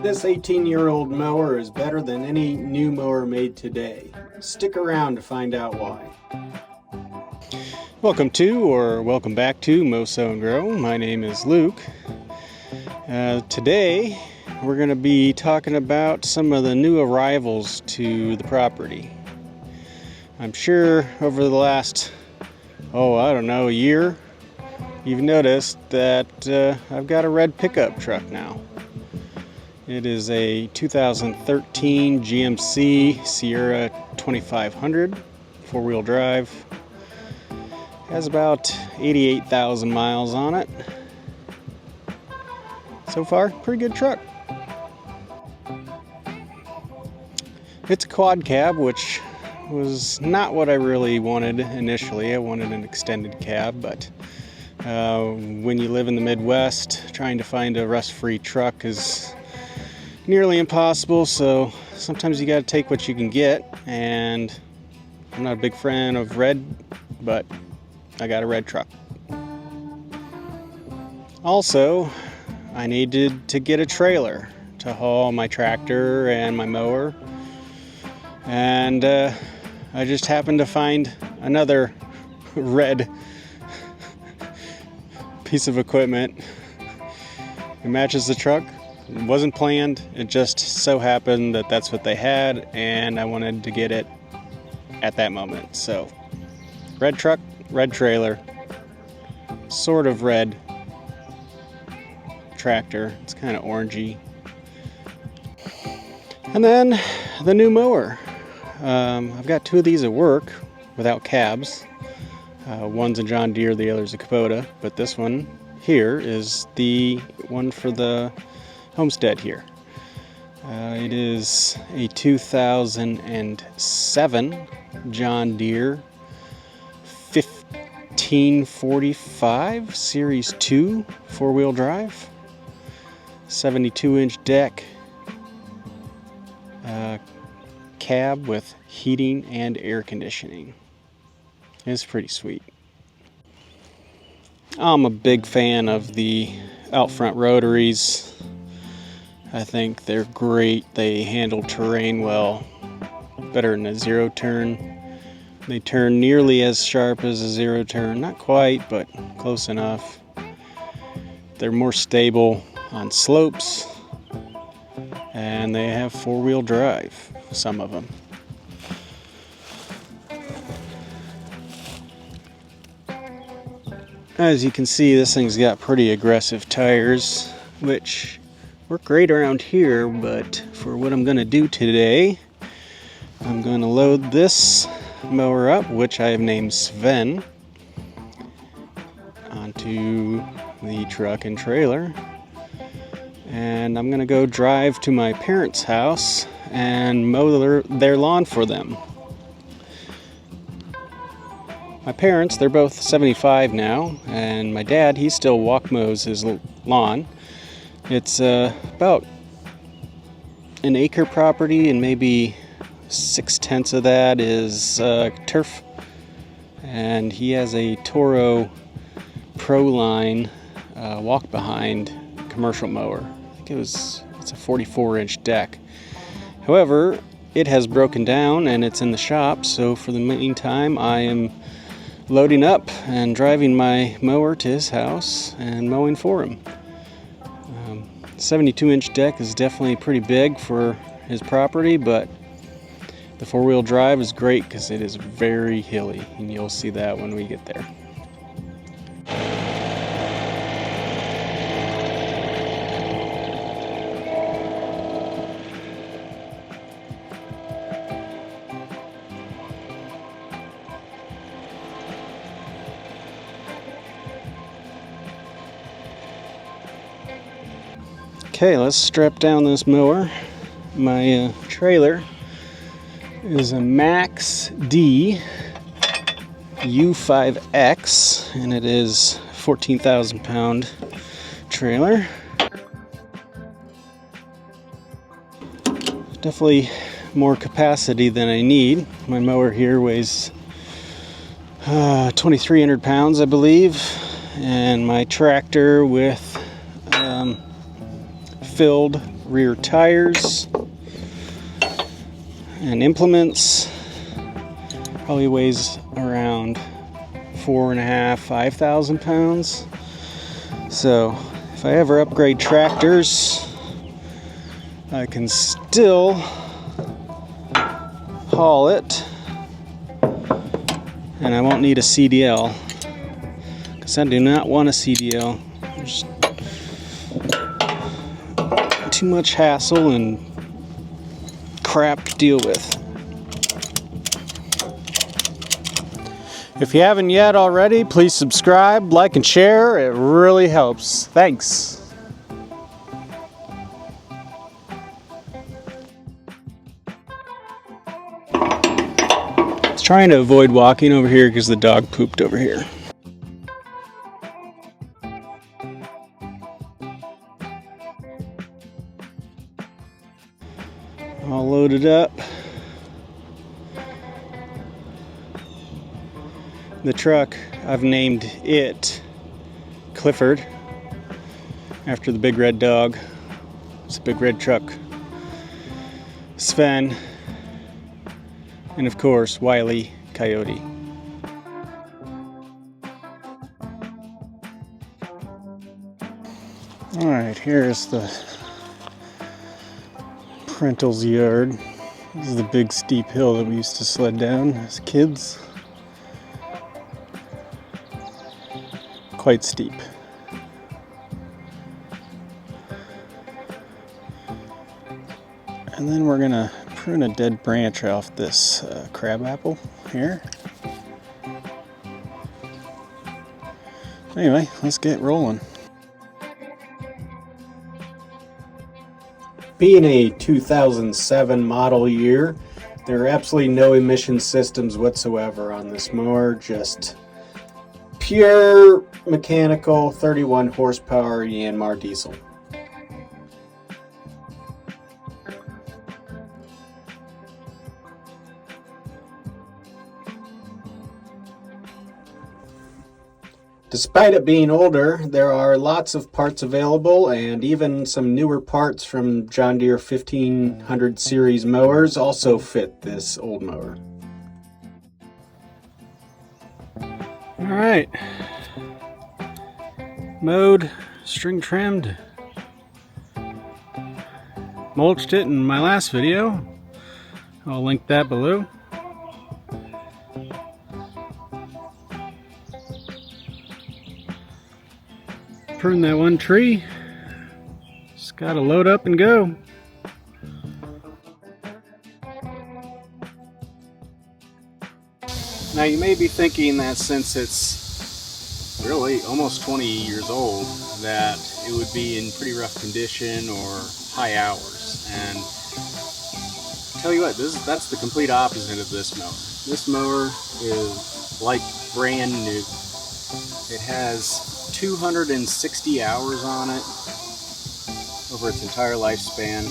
This 18-year-old mower is better than any new mower made today. Stick around to find out why. Welcome to, or welcome back to Sow Grow. My name is Luke. Today we're going to be talking about some of the new arrivals to the property. I'm sure over the last, a year, you've noticed that I've got a red pickup truck now. It is a 2013 GMC Sierra 2500 four-wheel drive. Has about 88,000 miles on it. So far, pretty good truck. It's a quad cab, which was not what I really wanted initially. I wanted an extended cab, but when you live in the Midwest, trying to find a rust-free truck is nearly impossible, so sometimes you got to take what you can get, and I'm not a big fan of red, but I got a red truck. Also, I needed to get a trailer to haul my tractor and my mower, and I just happened to find another red piece of equipment. It matches the truck. It wasn't planned, it just so happened that that's what they had, and I wanted to get it at that moment. So, red truck, red trailer, sort of red tractor. It's kind of orangey. And then the new mower. I've got two of these at work without cabs. One's a John Deere, the other's a Kubota, but this one here is the one for the homestead here. It is a 2007 John Deere 1545 Series 2 four-wheel drive, 72-inch deck, cab with heating and air conditioning. It's pretty sweet. I'm a big fan of the out front rotaries. I think they're great. They handle terrain well, better than a zero turn. They turn nearly as sharp as a zero turn. Not quite, but close enough. They're more stable on slopes, and they have four-wheel drive, some of them. As you can see, this thing's got pretty aggressive tires, which work great around here, but for what I'm going to do today, I'm going to load this mower up, which I have named Sven, onto the truck and trailer, and I'm going to go drive to my parents' house and mow their lawn for them. My parents, they're both 75 now, and my dad, he still walk mows his lawn. It's about an acre property, and maybe 6/10 of that is turf. And he has a Toro Proline walk behind commercial mower. I think it's a 44-inch deck. However, it has broken down and it's in the shop, so for the meantime I am loading up and driving my mower to his house and mowing for him. 72-inch deck is definitely pretty big for his property, but the four-wheel drive is great because it is very hilly, and you'll see that when we get there. Okay, let's strap down this mower. My trailer is a Max D U5X, and it is 14,000 pound trailer. Definitely more capacity than I need. My mower here weighs 2,300 pounds, I believe, and my tractor with filled rear tires and implements. Probably weighs around 4,500–5,000 pounds. So if I ever upgrade tractors, I can still haul it, and I won't need a CDL, because I do not want a CDL. There's too much hassle and crap to deal with. If you haven't yet already, please subscribe, like, and share. It really helps. Thanks. Trying to avoid walking over here because the dog pooped over here. All loaded up. The truck, I've named it Clifford, after the big red dog. It's a big red truck. Sven, and of course, Wiley Coyote. Alright, here's the parental's yard. This is the big steep hill that we used to sled down as kids. Quite steep. And then we're gonna prune a dead branch off this crab apple here. Anyway, let's get rolling. Being a 2007 model year, there are absolutely no emission systems whatsoever on this mower, just pure mechanical 31 horsepower Yanmar diesel. Despite it being older, there are lots of parts available, and even some newer parts from John Deere 1500 series mowers also fit this old mower. Alright, mowed, string trimmed, mulched it in my last video. I'll link that below. Prune that one tree. Just gotta load up and go. Now you may be thinking that since it's really almost 20 years old, that it would be in pretty rough condition or high hours. And tell you what, that's the complete opposite of this mower. This mower is like brand new. It has 260 hours on it over its entire lifespan.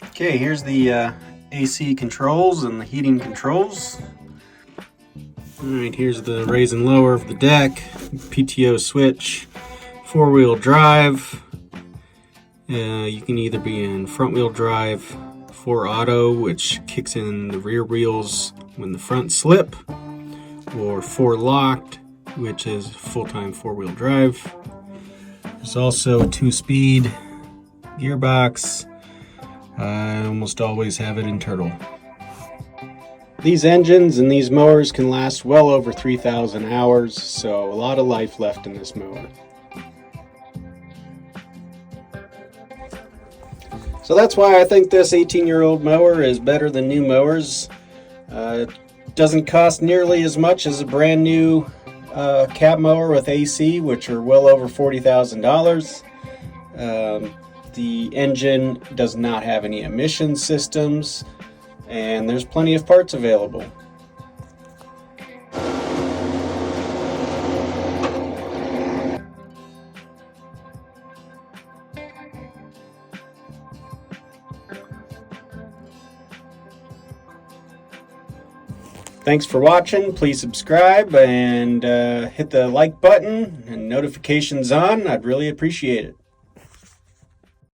Okay, here's the AC controls and the heating controls. Alright, here's the raise and lower of the deck, PTO switch, 4-wheel drive. You can either be in front wheel drive, 4 auto, which kicks in the rear wheels when the front slip, or 4 locked, which is full-time 4-wheel drive. There's also a 2-speed gearbox. I almost always have it in turtle. These engines and these mowers can last well over 3,000 hours, so a lot of life left in this mower. So that's why I think this 18-year-old mower is better than new mowers. It doesn't cost nearly as much as a brand new cat mower with AC, which are well over $40,000. The engine does not have any emission systems, and there's plenty of parts available. Thanks for watching. Please subscribe and hit the like button and notifications on. I'd really appreciate it.